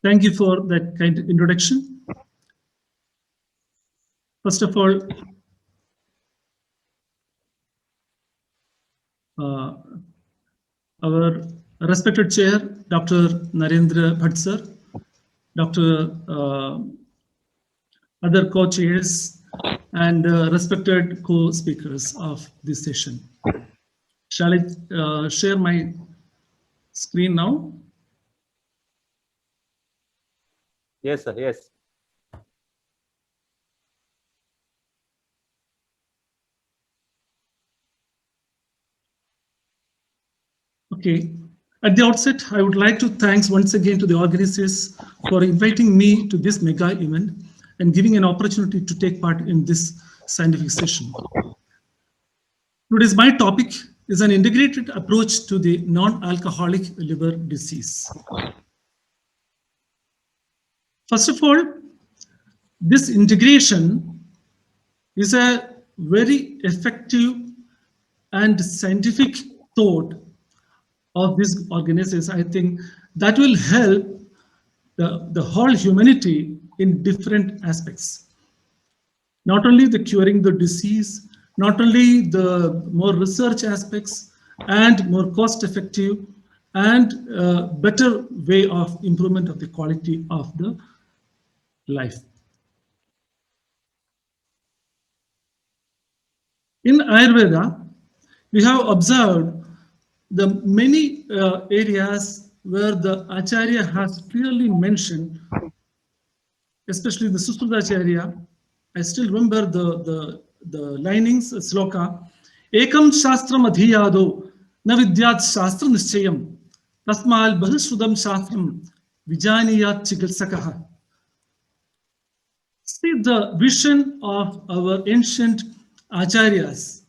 Thank you for that kind of introduction. First of all, our respected chair, Dr. Narendra Bhatt sir, Dr. Other co-chairs, and respected co-speakers of this session. Shall I share my screen now? Yes, sir. Yes. Okay. At the outset, I would like to thank once again to the organizers for inviting me to this mega event and giving an opportunity to take part in this scientific session. Today's my topic is an integrated approach to the non-alcoholic liver disease. First of all, this integration is a very effective and scientific thought of these organizations. I think that will help the whole humanity in different aspects. Not only the curing the disease, not only the more research aspects and more cost effective and better way of improvement of the quality of the life. In Ayurveda, we have observed the many areas where the Acharya has clearly mentioned, especially the Sushruta. I still remember the linings, sloka. Ekam shastram adhiyado na vidyat shastra nischayam tasmal bahushrudam shastram vijaniyat chikitsakaha. See the vision of our ancient Acharyas.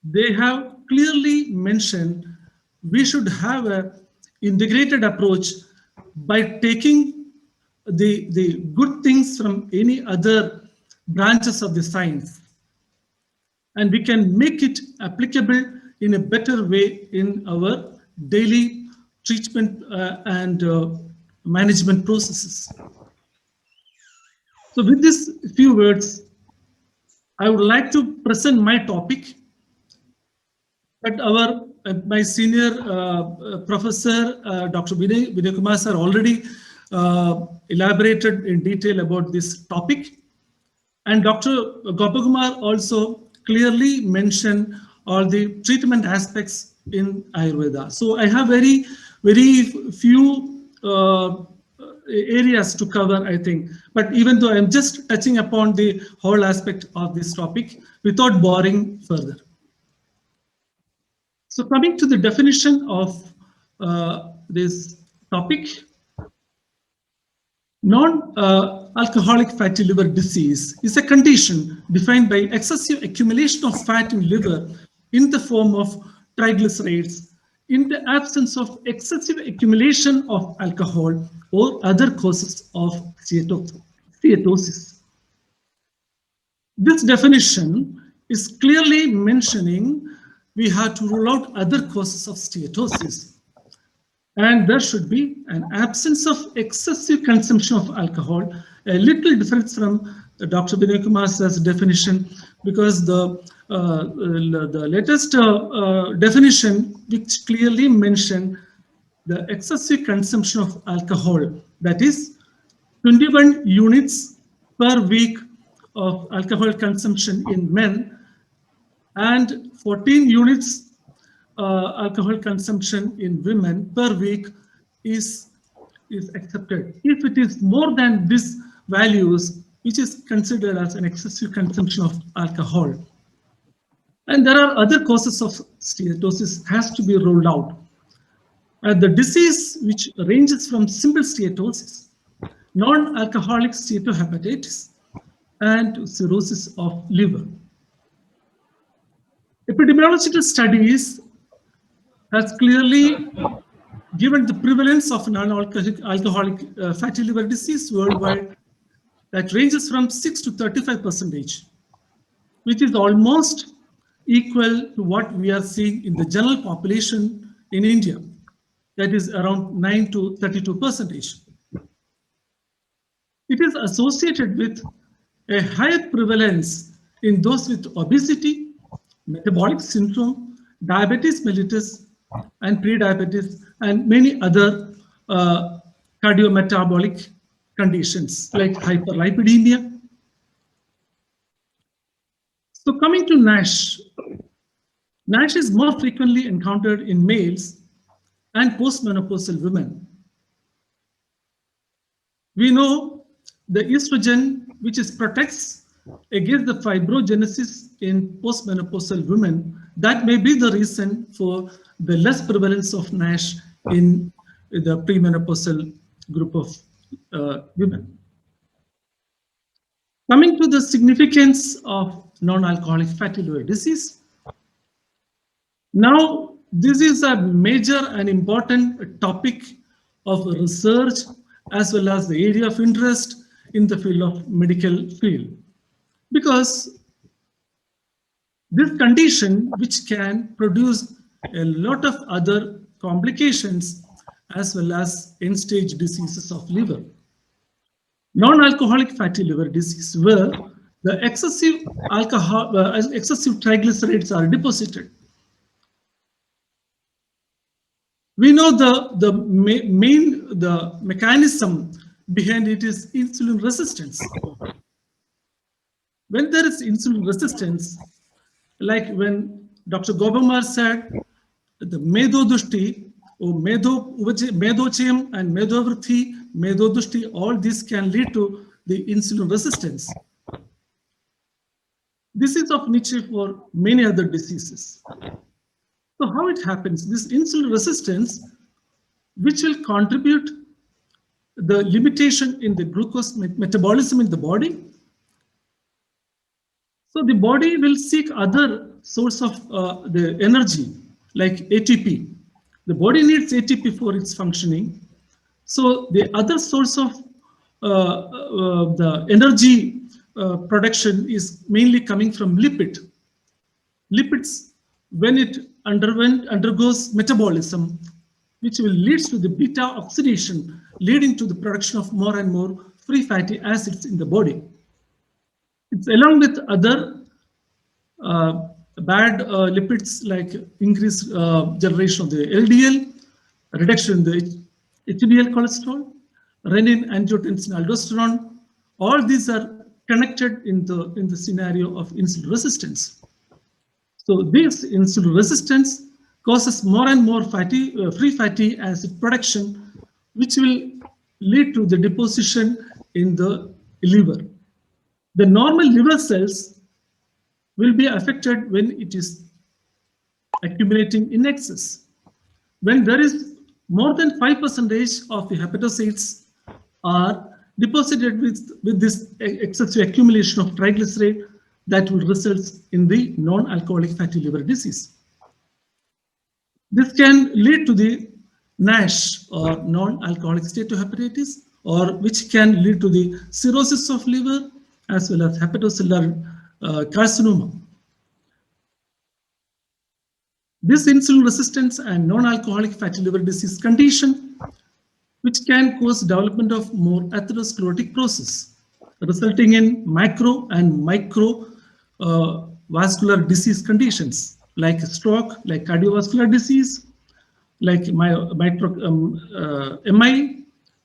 They have clearly mentioned we should have an integrated approach by taking the good things from any other branches of the science, and we can make it applicable in a better way in our daily treatment and management processes. So with these few words, I would like to present my topic. But my senior professor, Dr. Vinay Kumar sir, already elaborated in detail about this topic. And Dr. Gopakumar also clearly mentioned all the treatment aspects in Ayurveda. So I have very few areas to cover, I think. But even though I'm just touching upon the whole aspect of this topic without boring further. So coming to the definition of this topic, non-alcoholic fatty liver disease is a condition defined by excessive accumulation of fat in liver in the form of triglycerides in the absence of excessive accumulation of alcohol or other causes of steatosis. This definition is clearly mentioning we have to rule out other causes of steatosis. And there should be an absence of excessive consumption of alcohol, a little difference from Dr. Vinay Kumar's definition, because the latest definition, which clearly mentioned the excessive consumption of alcohol, that is 21 units per week of alcohol consumption in men, and 14 units alcohol consumption in women per week is accepted. If it is more than these values, which is considered as an excessive consumption of alcohol. And there are other causes of steatosis has to be ruled out. The disease which ranges from simple steatosis, non-alcoholic steatohepatitis, and cirrhosis of liver. Epidemiological studies has clearly given the prevalence of non-alcoholic fatty liver disease worldwide that ranges from 6 to 35%, which is almost equal to what we are seeing in the general population in India, that is around 9 to 32%. It is associated with a higher prevalence in those with obesity, metabolic syndrome, diabetes mellitus, and prediabetes, and many other cardiometabolic conditions like hyperlipidemia. So coming to NASH, NASH is more frequently encountered in males and postmenopausal women. We know the estrogen, which is protects against the fibrogenesis in postmenopausal women, that may be the reason for the less prevalence of NASH in the premenopausal group of women. Coming to the significance of non-alcoholic fatty liver disease. Now, this is a major and important topic of research as well as the area of interest in the field of medical field, because this condition which can produce a lot of other complications as well as end-stage diseases of liver. Non-alcoholic fatty liver disease, where the excessive excessive triglycerides are deposited. We know the mechanism behind it is insulin resistance. When there is insulin resistance, like when Dr. Gobamar said, the medodushti or medochayam and medovrithi, medodushti, all this can lead to the insulin resistance. This is of nature for many other diseases. So how it happens? This insulin resistance, which will contribute the limitation in the glucose metabolism in the body. So the body will seek other source of the energy, like ATP. The body needs ATP for its functioning. So the other source of the energy production is mainly coming from lipid. Lipids, when it undergoes metabolism, which will lead to the beta oxidation, leading to the production of more and more free fatty acids in the body. It's along with other bad lipids like increased generation of the LDL, reduction in the HDL cholesterol, renin, angiotensin, aldosterone. All these are connected in the scenario of insulin resistance. So this insulin resistance causes more and more free fatty acid production, which will lead to the deposition in the liver. The normal liver cells will be affected when it is accumulating in excess. When there is more than 5% of the hepatocytes are deposited with this excessive accumulation of triglyceride, that will result in the non-alcoholic fatty liver disease. This can lead to the NASH or non-alcoholic steatohepatitis, or which can lead to the cirrhosis of liver as well as hepatocellular carcinoma. This insulin resistance and non-alcoholic fatty liver disease condition, which can cause development of more atherosclerotic process, resulting in macro and micro vascular disease conditions like stroke, like cardiovascular disease, like MI,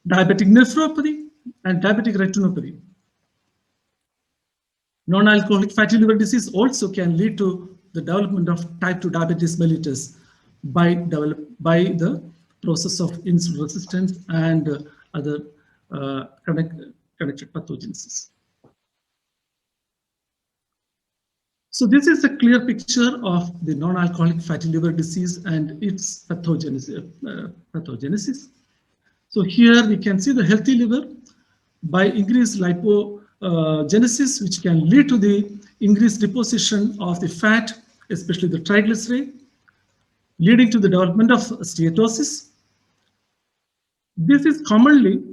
diabetic nephropathy, and diabetic retinopathy. Non-alcoholic fatty liver disease also can lead to the development of type 2 diabetes mellitus by the process of insulin resistance and other connected pathogens. So this is a clear picture of the non-alcoholic fatty liver disease and its pathogenesis. So here we can see the healthy liver by increased lipogenesis, which can lead to the increased deposition of the fat, especially the triglyceride, leading to the development of steatosis. This is commonly,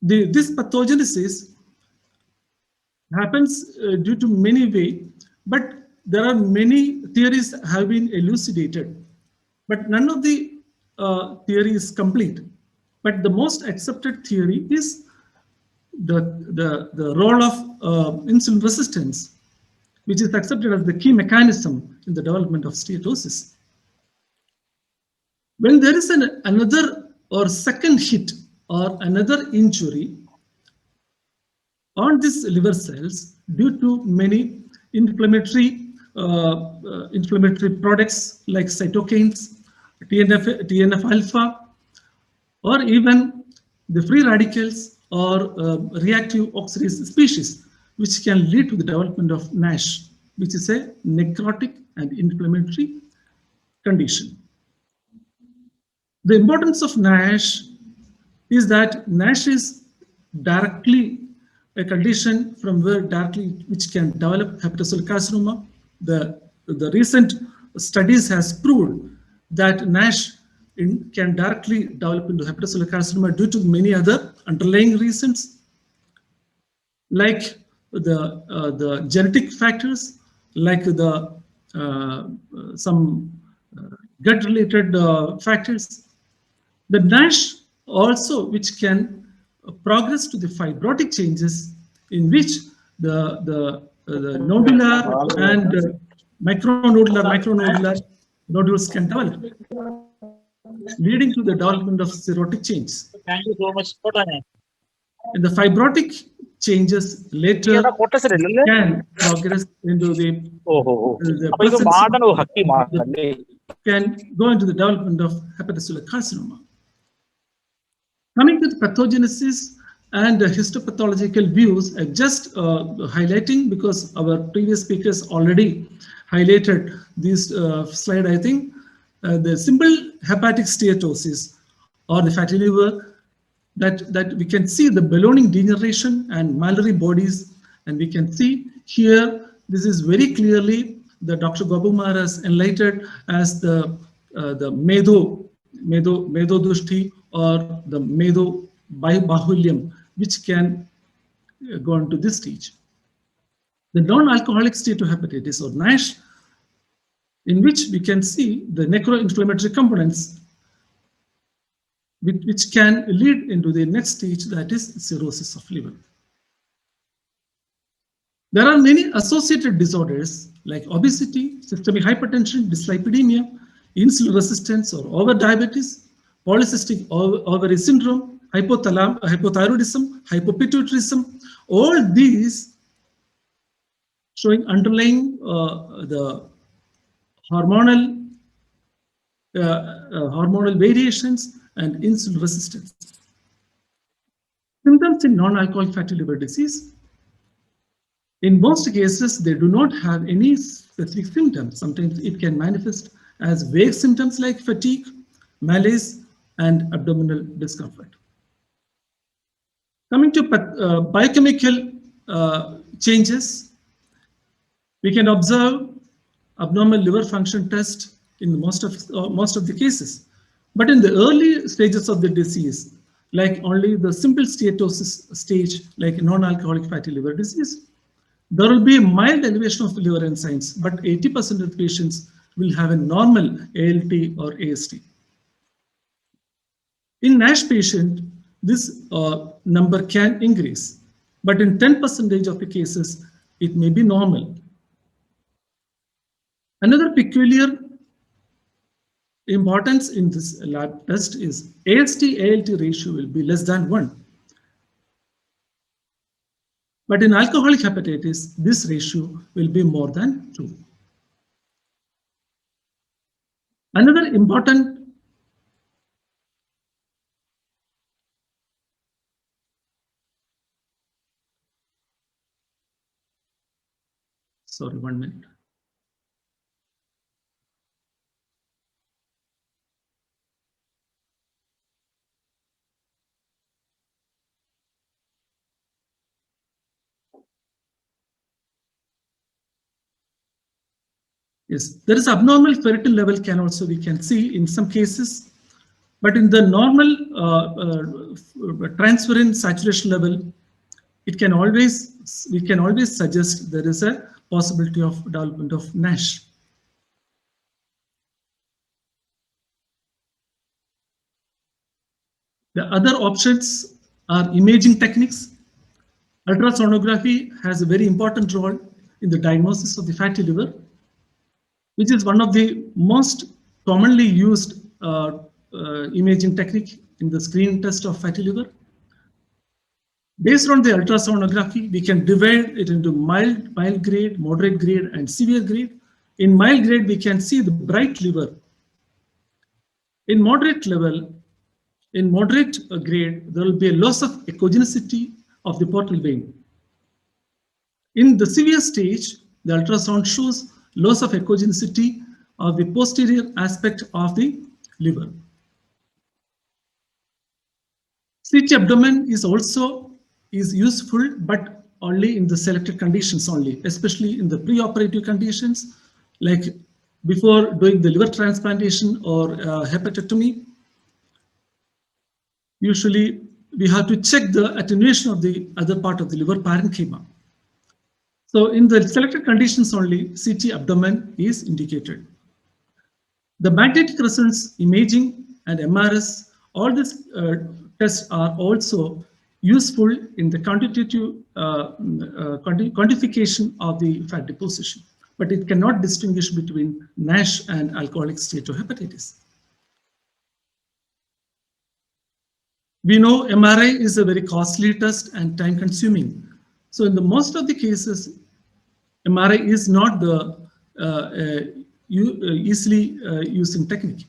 this pathogenesis happens due to many ways, but there are many theories have been elucidated, but none of the theory is complete. But the most accepted theory is the role of insulin resistance, which is accepted as the key mechanism in the development of steatosis. When there is another or second hit or another injury on these liver cells due to many inflammatory products like cytokines, TNF alpha, or even the free radicals or reactive oxidase species, which can lead to the development of NASH, which is a necrotic and inflammatory condition. The importance of NASH is that NASH is directly a condition from where which can develop hepatocellular carcinoma. The recent studies has proved that NASH can directly develop into hepatocellular carcinoma due to many other underlying reasons, like the genetic factors, like some gut-related factors. The NASH also, which can progress to the fibrotic changes, in which the nodular and macronodular nodules can develop, leading to the development of cirrhotic changes. Thank you so much. And the fibrotic changes later can progress into the can go into the development of hepatocellular carcinoma. Coming to the pathogenesis and histopathological views, I'm just highlighting because our previous speakers already highlighted this slide, I think. The simple hepatic steatosis or the fatty liver, that we can see the ballooning degeneration and mammillary bodies, and we can see here, this is very clearly the Dr. Gobumar has enlightened as the Medo Dushti or the Medo Bahulium, which can go into this stage. The non-alcoholic steatohepatitis or NASH, in which we can see the necroinflammatory components which can lead into the next stage, that is cirrhosis of liver. There are many associated disorders like obesity, systemic hypertension, dyslipidemia, insulin resistance or over-diabetes, polycystic ovary syndrome, hypothyroidism, hypopituitarism, all these showing underlying the hormonal variations and insulin resistance. Symptoms in non-alcoholic fatty liver disease. In most cases, they do not have any specific symptoms. Sometimes it can manifest as vague symptoms like fatigue, malaise, and abdominal discomfort. Coming to biochemical changes, we can observe abnormal liver function test in most of the cases. But in the early stages of the disease, like only the simple steatosis stage, like non-alcoholic fatty liver disease, there will be a mild elevation of liver enzymes, but 80% of the patients will have a normal ALT or AST. In NASH patient, this number can increase, but in 10% of the cases, it may be normal. Another peculiar importance in this lab test is AST-ALT ratio will be less than 1. But in alcoholic hepatitis, this ratio will be more than 2. Another important sorry, 1 minute. Yes, there is abnormal ferritin level we can see in some cases, but in the normal transferrin saturation level, we can always suggest there is a possibility of development of NASH. The other options are imaging techniques. Ultrasonography has a very important role in the diagnosis of the fatty liver, which is one of the most commonly used imaging technique in the screening test of fatty liver. Based on the ultrasonography, we can divide it into mild grade, moderate grade, and severe grade. In mild grade, we can see the bright liver. In moderate level, in moderate grade, there will be a loss of echogenicity of the portal vein. In the severe stage, the ultrasound shows loss of echogenicity of the posterior aspect of the liver. CT abdomen is also useful, but only in the selected conditions only, especially in the preoperative conditions, like before doing the liver transplantation or hepatectomy. Usually, we have to check the attenuation of the other part of the liver parenchyma. So in the selected conditions only, CT abdomen is indicated. The magnetic resonance imaging and MRS, all these tests are also useful in the quantitative quantification of the fat deposition, but it cannot distinguish between NASH and alcoholic steatohepatitis. We know MRI is a very costly test and time consuming. So in the most of the cases, MRI is not the easily using technique.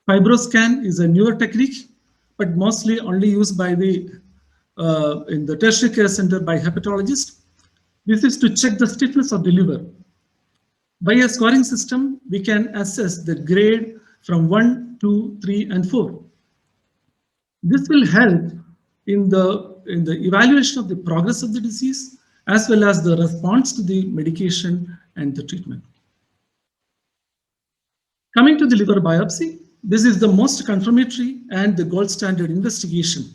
FibroScan is a newer technique, but mostly only used by the in the tertiary care center by hepatologists. This is to check the stiffness of the liver. By a scoring system, we can assess the grade from 1, 2, 3, and 4. This will help in the evaluation of the progress of the disease as well as the response to the medication and the treatment. Coming to the liver biopsy, this is the most confirmatory and the gold standard investigation.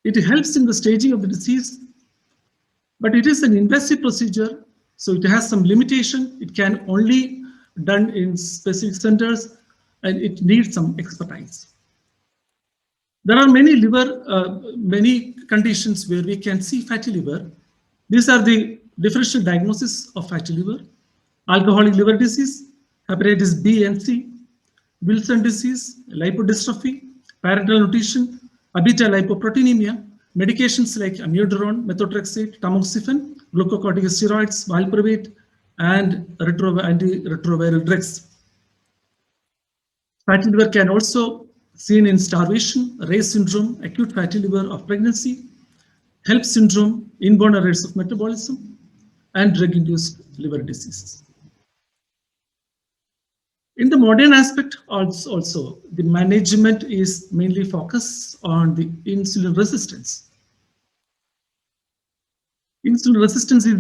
It helps in the staging of the disease, but it is an invasive procedure, so it has some limitation. It can only done in specific centers and it needs some expertise. There are many many conditions where we can see fatty liver. These are the differential diagnosis of fatty liver: alcoholic liver disease, hepatitis B and C, Wilson disease, lipodystrophy, parenteral nutrition, abetalipoproteinemia, medications like amiodarone, methotrexate, tamoxifen, glucocorticosteroids, valproate, and antiretroviral drugs. Fatty liver can also seen in starvation, Reye syndrome, acute fatty liver of pregnancy, HELLP syndrome, inborn errors of metabolism, and drug-induced liver diseases. In the modern aspect also, the management is mainly focused on the insulin resistance. Insulin resistance is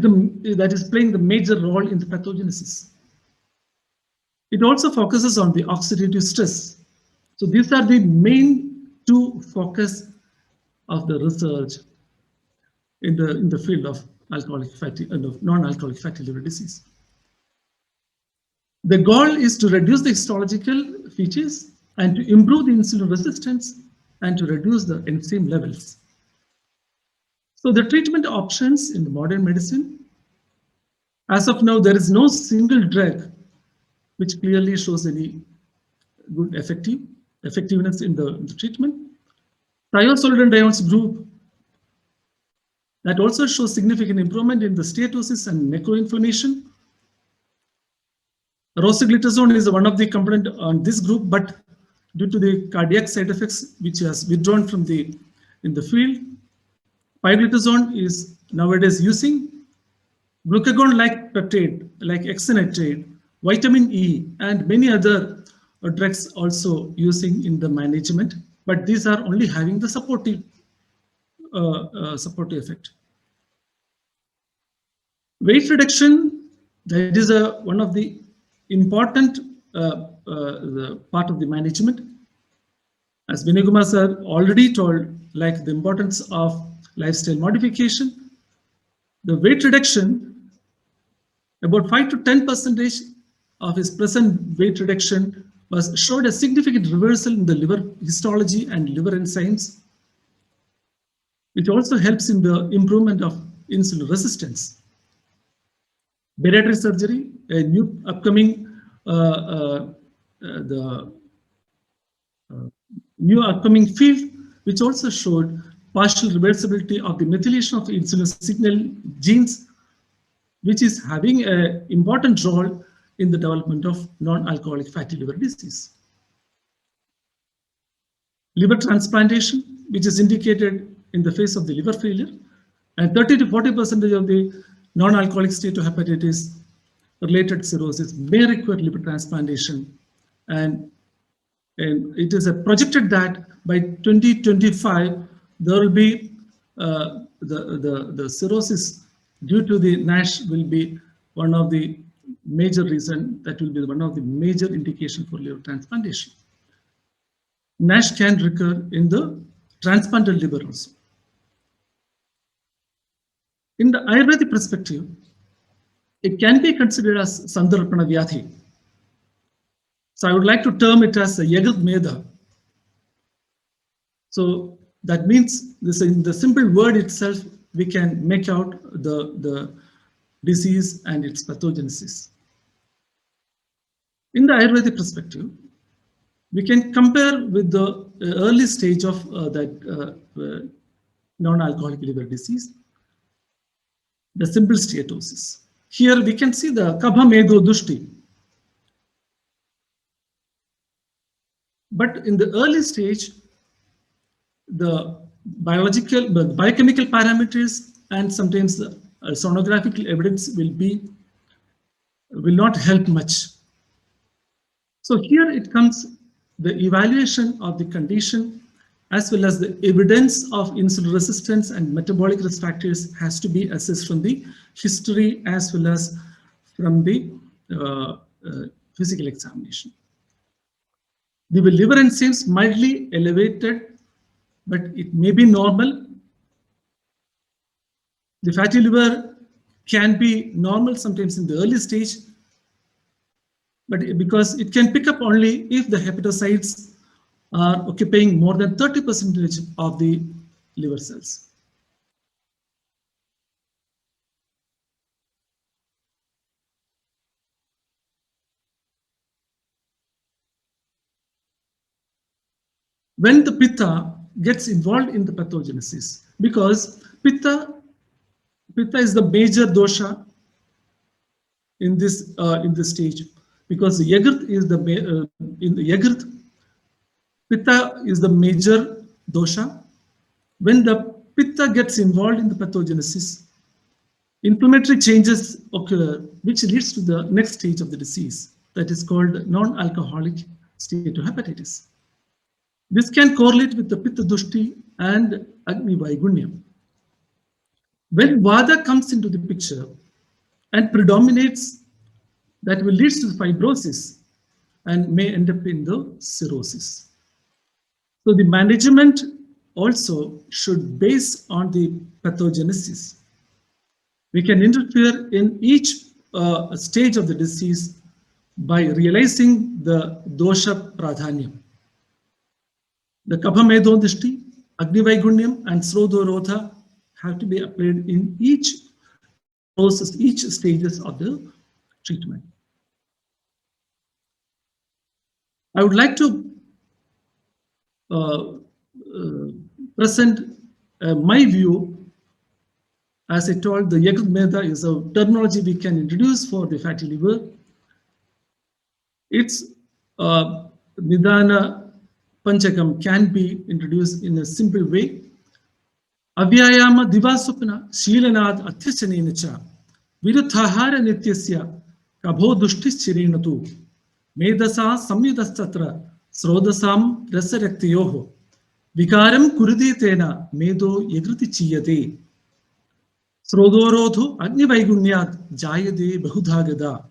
that is playing the major role in the pathogenesis. It also focuses on the oxidative stress. So these are the main two focus of the research in the field of alcoholic fatty and of non-alcoholic fatty liver disease. The goal is to reduce the histological features and to improve the insulin resistance and to reduce the enzyme levels. So the treatment options in the modern medicine, as of now, there is no single drug which clearly shows any good effectiveness in the treatment. Thiazolidinediones group that also shows significant improvement in the steatosis and necroinflammation. Rosiglitazone is one of the component on this group, but due to the cardiac side effects which has withdrawn from in the field, pioglitazone is nowadays using. Glucagon-like peptide like exenatide, vitamin E, and many other drugs also using in the management, but these are only having the supportive effect. Weight reduction, that is one of the important the part of the management. As Vinay Kumar sir already told, like the importance of lifestyle modification, the weight reduction, about 5 to 10% of his present weight reduction was showed a significant reversal in the liver histology and liver enzymes, which also helps in the improvement of insulin resistance. Bariatric surgery, a new upcoming the new upcoming field, which also showed partial reversibility of the methylation of insulin signal genes, which is having an important role in the development of non-alcoholic fatty liver disease. Liver transplantation, which is indicated in the face of the liver failure, and 30 to 40% of the non-alcoholic steatohepatitis related cirrhosis may require liver transplantation, and it is projected that by 2025 there will be the cirrhosis due to the NASH will be one of the major reason, that will be one of the major indication for liver transplantation. NASH can recur in the transplanted liver also. In the Ayurvedic perspective, it can be considered as Sandarpana Vyadhi. So I would like to term it as a Yagad Meda. So that means this, in the simple word itself, we can make out the disease and its pathogenesis. In the Ayurvedic perspective, we can compare with the early stage of non-alcoholic liver disease, the simple steatosis. Here we can see the Kabha Medo Dushti. But in the early stage, the biochemical parameters and sometimes the sonographic evidence will not help much. So here it comes the evaluation of the condition as well as the evidence of insulin resistance and metabolic risk factors has to be assessed from the history as well as from the physical examination. The liver enzymes mildly elevated, but it may be normal. The fatty liver can be normal sometimes in the early stage, but because it can pick up only if the hepatocytes are occupying more than 30% of the liver cells. When the Pitta gets involved in the pathogenesis, because Pitta is the major dosha in this stage, because the Yagrat is in the Yagrat, Pitta is the major dosha. When the Pitta gets involved in the pathogenesis, inflammatory changes occur, which leads to the next stage of the disease, that is called non-alcoholic steatohepatitis. This can correlate with the Pitta Dushti and Agni Vaigunyam. When Vada comes into the picture and predominates, that will lead to fibrosis and may end up in the cirrhosis. So the management also should base on the pathogenesis. We can interfere in each stage of the disease by realizing the dosha pradhanyam. The Kapha Medo Dishti, Agni Vaigunyam, and Srodhorodha have to be applied in each process, each stages of the treatment. I would like to present my view. As I told, the Yagad Meda is a terminology we can introduce for the fatty liver. Its Nidana Panchakam can be introduced in a simple way. Avyayama Divasupna Shilanad Athyachanenacha Viruthahara Nityasya Kabho Dushtis Chirinatu Medasa Samyudastatra Srodasam Rasaraktiyoho Vikaram Kuruditena Medo Yagriti Chiyate Srodhorodho Agni Vaigunyat Jayade Bahudhagada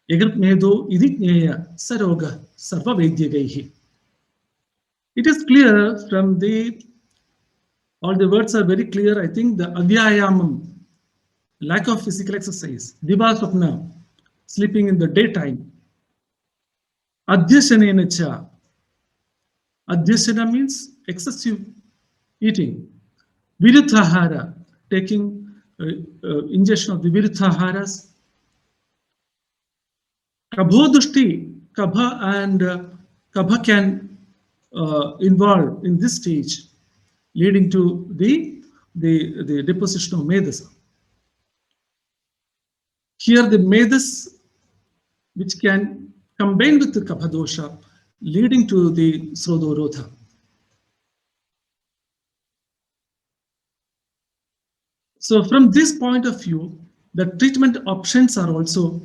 Yagrat Medo Idikneya Saroga Sarva Vedyagaihi. It is clear from all the words are very clear. I think the avyayamam, lack of physical exercise, divasvapna, sleeping in the daytime, Adhyashanena cha. Adhyasana means excessive eating. Viruthahara, taking ingestion of the viruthaharas. Kabhodushti, kabha and kabha can involve in this stage, leading to the deposition of medasa. Here the medas, which can combine with the kapha dosha, leading to the srodorotha. So from this point of view, the treatment options are also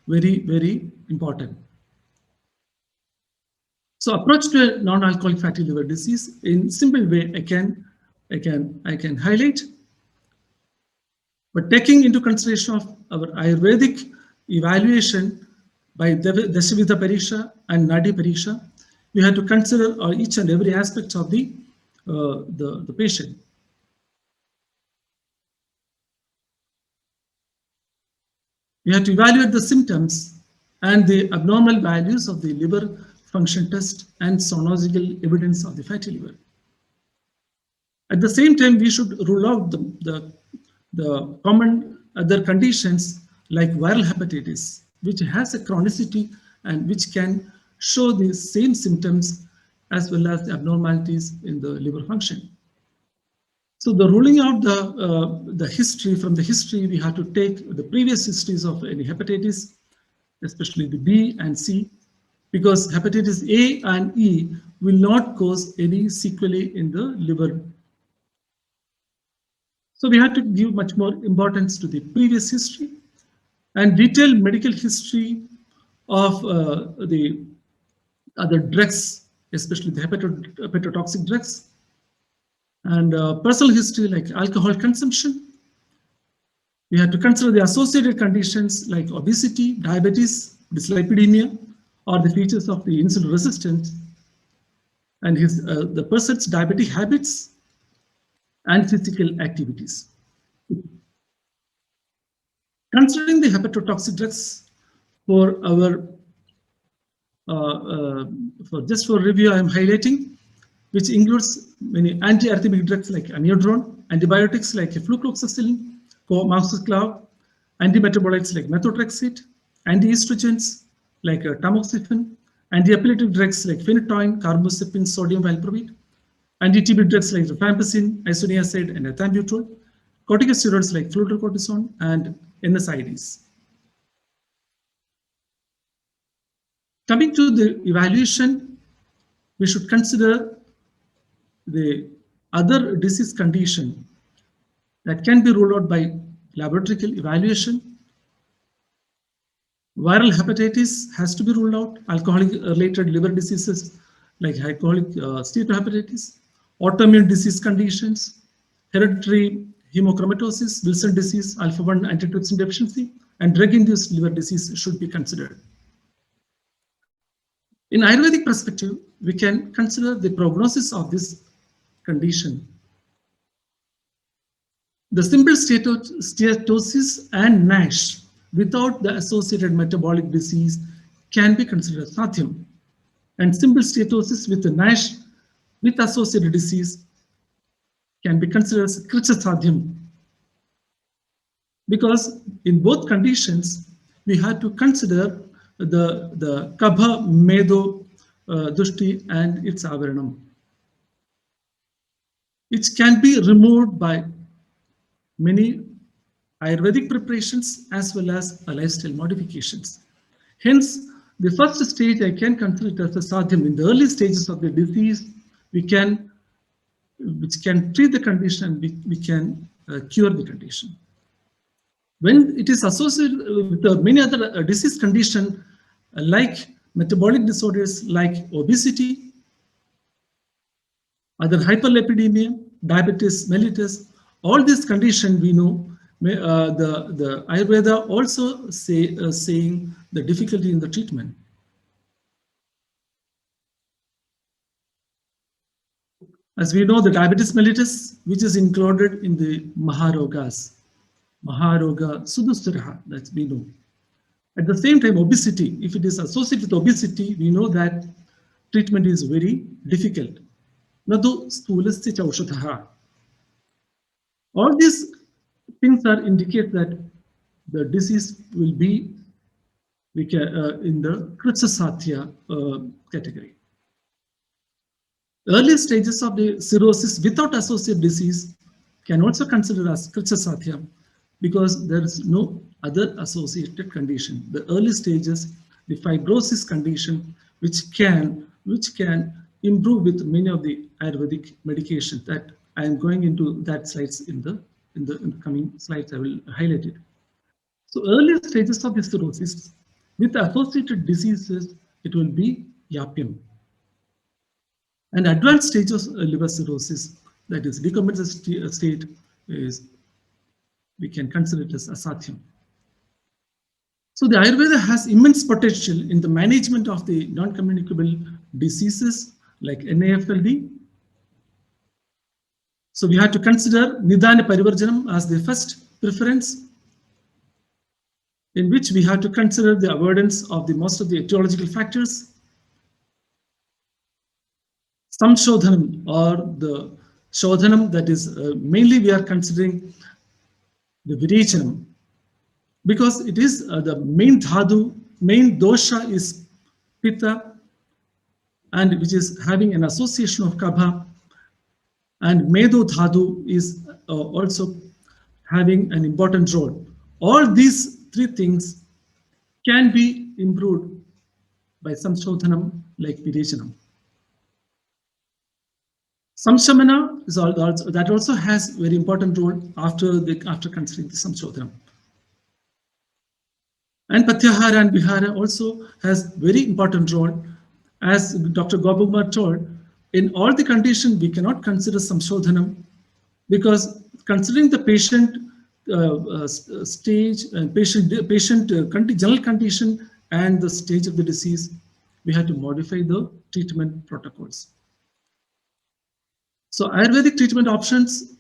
very, very important. So approach to a non-alcoholic fatty liver disease in simple way I can highlight. But taking into consideration of our Ayurvedic evaluation by Dashavidha Pariksha and Nadi Pariksha, we have to consider each and every aspect of the patient. We have to evaluate the symptoms and the abnormal values of the liver function test and sonological evidence of the fatty liver. At the same time, we should rule out the common other conditions like viral hepatitis, which has a chronicity and which can show the same symptoms as well as the abnormalities in the liver function. So the ruling out the history, from the history, we have to take the previous histories of any hepatitis, especially the B and C, because hepatitis A and E will not cause any sequelae in the liver. So we have to give much more importance to the previous history and detailed medical history of the other drugs, especially the hepatotoxic drugs, and personal history like alcohol consumption. We have to consider the associated conditions like obesity, diabetes, dyslipidemia, or the features of the insulin resistance, and the person's diabetic habits and physical activities. Considering the hepatotoxic drugs for our for review, I am highlighting, which includes many anti-arrhythmic drugs like amiodarone, antibiotics like flucloxacillin, coamoxiclav, antimetabolites like methotrexate, anti-estrogens like tamoxifen, anti-epileptic drugs like phenytoin, carbamazepine, sodium valproate, anti-TB drugs like rifampicin, isoniazid, and ethambutol, corticosteroids like fludrocortisone, and NSAIDs. Coming to the evaluation, we should consider the other disease condition that can be ruled out by laboratory evaluation. Viral hepatitis has to be ruled out, alcoholic-related liver diseases like alcoholic steatohepatitis, autoimmune disease conditions, hereditary hemochromatosis, Wilson disease, alpha-1 antitrypsin deficiency, and drug-induced liver disease should be considered. In Ayurvedic perspective, we can consider the prognosis of this condition. The simple steatosis and NASH without the associated metabolic disease can be considered sadhyam, and simple steatosis with the NASH with associated disease can be considered as kricha sadhyam, because in both conditions we have to consider the kabha, medo, dushti and its avaranam, which can be removed by many Ayurvedic preparations as well as lifestyle modifications. Hence, the first stage I can consider it as a sadhyam. In the early stages of the disease, which can treat the condition, we can cure the condition. When it is associated with many other disease conditions like metabolic disorders like obesity, other hyperlipidemia, diabetes mellitus, all these conditions we know, the Ayurveda also saying the difficulty in the treatment. As we know, the diabetes mellitus, which is included in the Maharogas, Maharoga Sudustiraha, that we know. At the same time, obesity, if it is associated with obesity, we know that treatment is very difficult. Nadu sthulasya chaushadhaha. All these things are indicate that the disease will be in the Kritsasatya category. Early stages of the cirrhosis without associated disease can also consider as Kritsasatya because there is no other associated condition. The early stages, the fibrosis condition, which can improve with many of the Ayurvedic medications that I am going into that slides in the coming slides. I will highlight it. So early stages of the cirrhosis with associated diseases, it will be Yapyam. And advanced stages of liver cirrhosis, that is decompensated state, is we can consider it as Asatyam. So the Ayurveda has immense potential in the management of the non-communicable diseases like NAFLD. So we have to consider Nidana Parivarjanam as the first preference, in which we have to consider the avoidance of the most of the etiological factors. Samshodhanam, or the Shodhanam, that is mainly we are considering the Virichanam, because it is the main dhatu, main dosha is Pitta, and which is having an association of Kabha, and Medo dhatu is also having an important role. All these three things can be improved by Samshodhanam like Virichanam. Samshamana is also, that also has very important role after considering the Samshodhanam. And Patyahara and Vihara also has very important role. As Dr. Gopalkumar told, in all the conditions we cannot consider Samshodhanam because considering the patient stage and general condition and the stage of the disease, we have to modify the treatment protocols. So Ayurvedic treatment options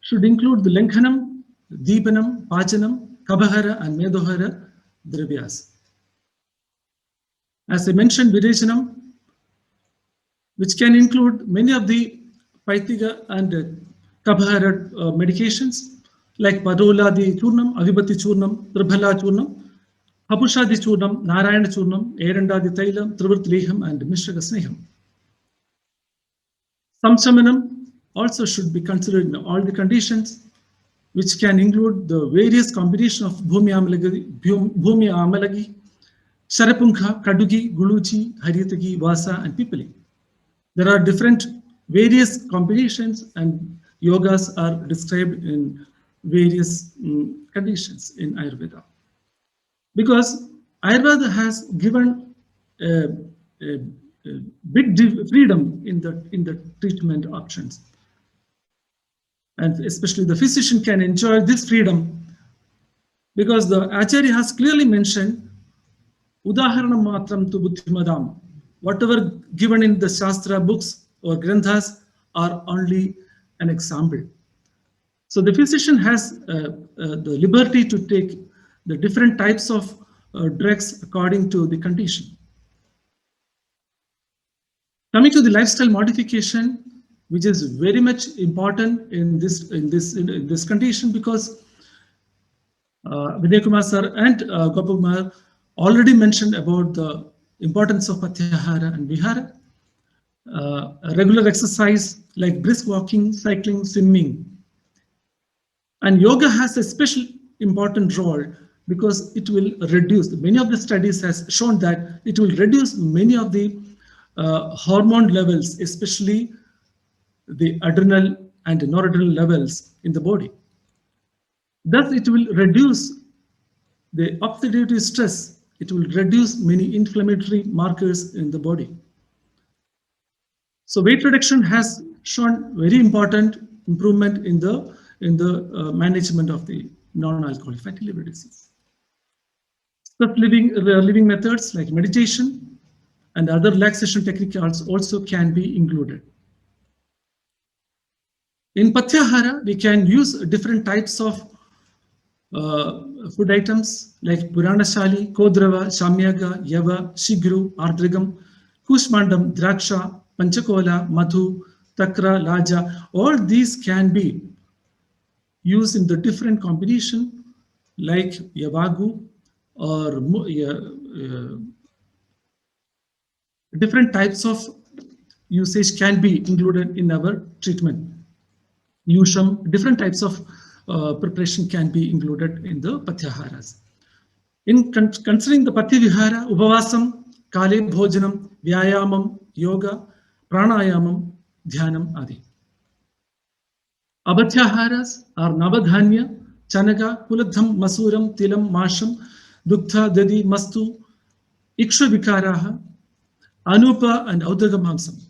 should include the Lenkhanam, Deepanam, Pajanam, Kabahara and Medohara Dravyas. As I mentioned, Virichanam, which can include many of the Paitiga and Kabahara medications like Padoladi Churnam, Avibhati Churnam, Tribhala Churnam, Hapushadi Churnam, Narayana Churnam, Erandadi Tailam, Trivart Leham and Mishraga Sneham. Samsamanam also should be considered in all the conditions, which can include the various combination of Bhumi Amalagi, Sharapunkha, Kadugi, Guluchi, Haritagi, Vasa and Pipali. There are different various combinations and yogas are described in various conditions in Ayurveda. Because Ayurveda has given a big freedom in the treatment options. And especially the physician can enjoy this freedom because the Acharya has clearly mentioned Udaharanam matram tu buddhimadam. Whatever given in the Shastra books or Granthas are only an example. So the physician has the liberty to take the different types of drugs according to the condition. Coming to the lifestyle modification, which is very much important in this condition, because Vinay Kumar sir and Gopalkumar already mentioned about the importance of Patyahara and Vihara, regular exercise like brisk walking, cycling, swimming. And yoga has a special important role because it will reduce, many of the studies has shown that it will reduce many of the hormone levels, especially the adrenal and noradrenal levels in the body. Thus, it will reduce the oxidative stress. It will reduce many inflammatory markers in the body. So weight reduction has shown very important improvement in the management of the non-alcoholic fatty liver disease. Such living methods like meditation and other relaxation techniques also can be included. In Patyahara, we can use different types of food items like Puranashali, Kodrava, Shamyaga, Yava, Shigru, Ardrigam, Kushmandam, Draksha, Panchakola, Madhu, Takra, Laja, all these can be used in the different combination like Yavagu or different types of usage can be included in our treatment. Yusham, different types of preparation can be included in the Patyaharas. In considering the Patyavihara, Upavasam, Kale Bhojanam, Vyayamam, Yoga, Pranayamam, Dhyanam, Adi. Abhatyaharas are Navadhanya, Chanaga, Kuladham, Masuram, Tilam, Masham, Duktha, Dadi, Mastu, Ikshavikaraha, Anupa, and Audagamamsam.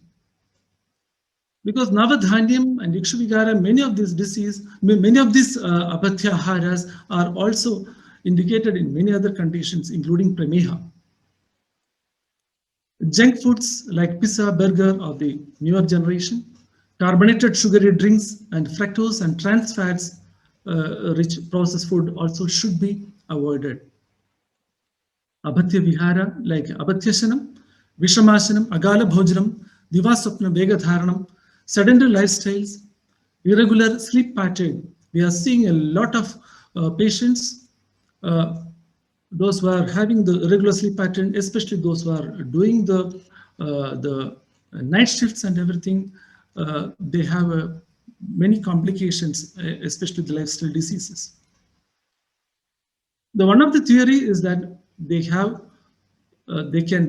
Because Navadhanyam and Ikshavikara, many of these Abhatyaharas are also indicated in many other conditions, including Prameha. Junk foods like pizza, burger of the newer generation, carbonated sugary drinks, and fructose and trans fats rich processed food also should be avoided. Abhatya Vihara like Abhatyashanam, Vishamashanam, Agala Bhojanam, Divasapna Vegadharanam, sedentary lifestyles, irregular sleep pattern. We are seeing a lot of patients, those who are having the irregular sleep pattern, especially those who are doing the night shifts and everything, they have many complications, especially the lifestyle diseases. The one of the theory is that they can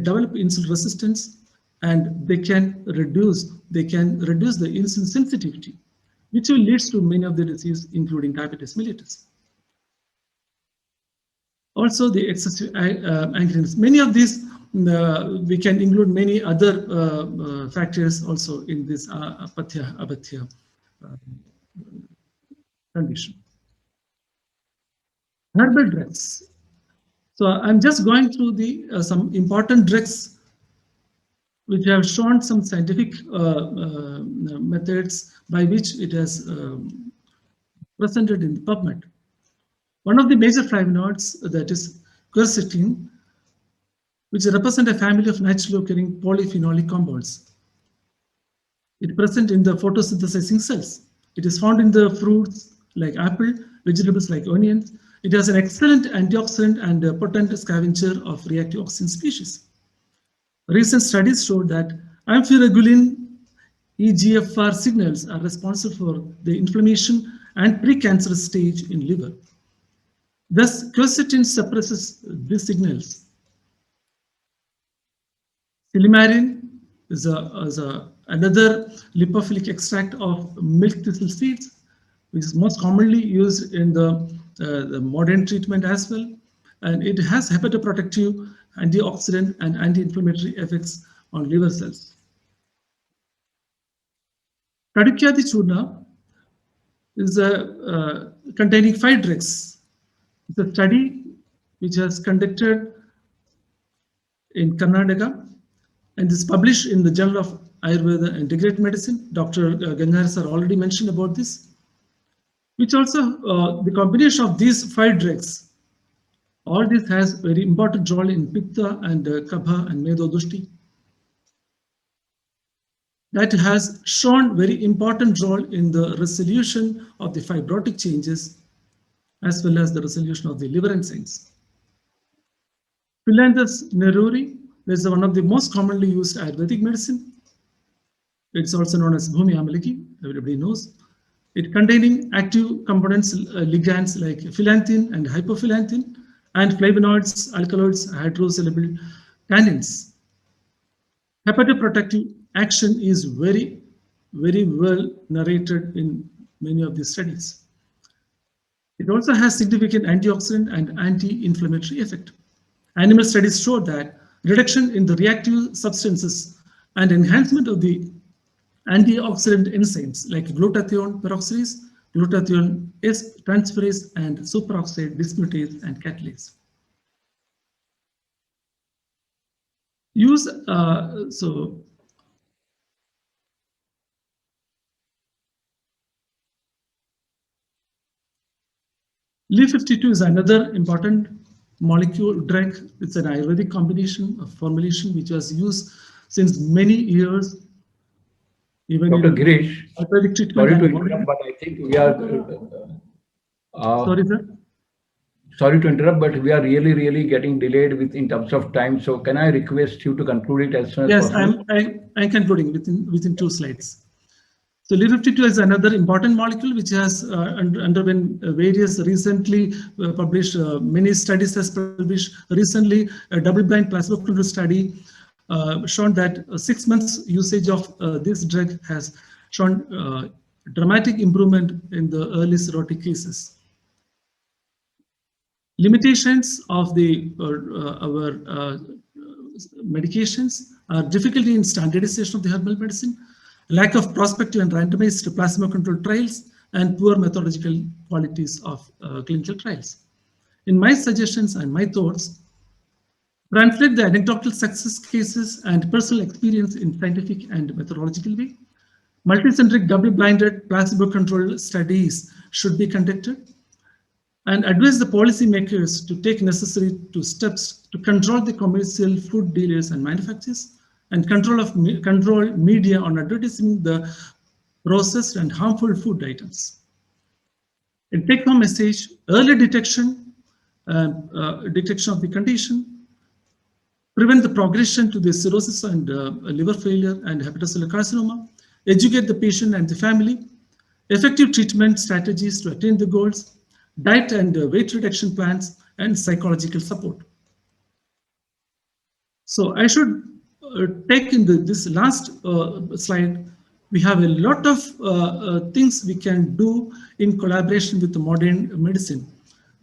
develop insulin resistance and they can reduce the insulin sensitivity, which will lead to many of the diseases, including diabetes mellitus. Also, the excessive angriness. Many of these, we can include many other factors also in this apatya condition. Herbal drugs. So I'm just going through the some important drugs which have shown some scientific methods by which it has presented in the PubMed. One of the major flavonoids, that is quercetin, which represent a family of naturally occurring polyphenolic compounds. It is present in the photosynthesizing cells. It is found in the fruits like apple, vegetables like onions. It has an excellent antioxidant and a potent scavenger of reactive oxygen species. Recent studies showed that amphiregulin EGFR signals are responsible for the inflammation and precancerous stage in liver. Thus, quercetin suppresses these signals. Silymarin is another lipophilic extract of milk thistle seeds, which is most commonly used in the modern treatment as well. And it has hepatoprotective, antioxidant, and anti-inflammatory effects on liver cells. Kadukyadi Churna is containing 5 drugs. It's a study which has conducted in Karnataka and is published in the Journal of Ayurveda and Integrative Medicine. Dr. Gangadhar sir already mentioned about this, which also the combination of these 5 drugs, all this has very important role in Pitta and Kapha and Medodushti. That has shown very important role in the resolution of the fibrotic changes as well as the resolution of the liver enzymes. Phyllanthus neruri is one of the most commonly used Ayurvedic medicine. It's also known as Bhumi Amaliki, everybody knows. It containing active components, ligands like phyllanthine and hypophyllanthine, and flavonoids, alkaloids, hydrosoluble tannins. Hepatoprotective action is very, very well narrated in many of these studies. It also has significant antioxidant and anti-inflammatory effect. Animal studies show that reduction in the reactive substances and enhancement of the antioxidant enzymes like glutathione peroxidase, glutathione S transferase, and superoxide dismutase and catalase. Use Li52 is another important molecule drug. It's an Ayurvedic combination of formulation which was used since many years. Even Dr. in Girish, Ayurvedic treatment. sorry to and interrupt, but I think we are. Sorry, sir. Sorry to interrupt, but we are really getting delayed in terms of time. So can I request you to conclude it as soon as possible? Yes, I'm concluding within 2 slides. So Li52 is another important molecule which has undergone various recently published, many studies has published. Recently, a double-blind placebo-controlled study shown that 6 months usage of this drug has shown dramatic improvement in the early cirrhotic cases. Limitations of our medications are difficulty in standardization of the herbal medicine, lack of prospective and randomized placebo-controlled trials, and poor methodological qualities of clinical trials. In my suggestions and my thoughts, translate the anecdotal success cases and personal experience in scientific and methodological way. Multicentric double-blinded placebo-controlled studies should be conducted, and advise the policymakers to take necessary steps to control the commercial food dealers and manufacturers, and control media on advertising the processed and harmful food items. In take-home message, early detection of the condition, prevent the progression to the cirrhosis and liver failure and hepatocellular carcinoma, educate the patient and the family, effective treatment strategies to attain the goals, diet and weight reduction plans, and psychological support. So I should take in this last slide, we have a lot of things we can do in collaboration with the modern medicine,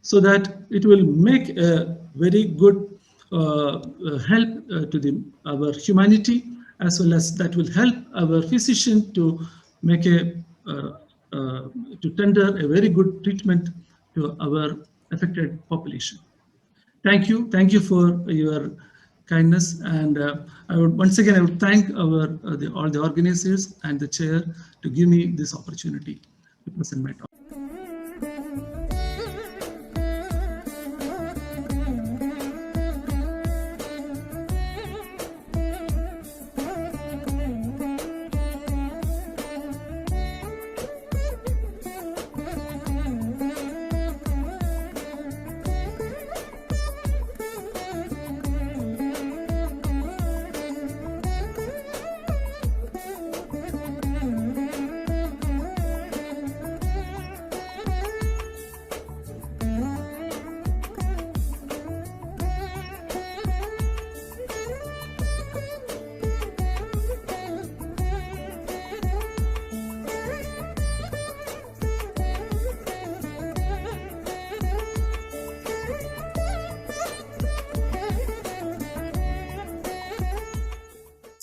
so that it will make a very good help to our humanity, as well as that will help our physician to make to tender a very good treatment to our affected population. Thank you for your kindness, and I would once again thank all the organizers and the chair to give me this opportunity to present my talk.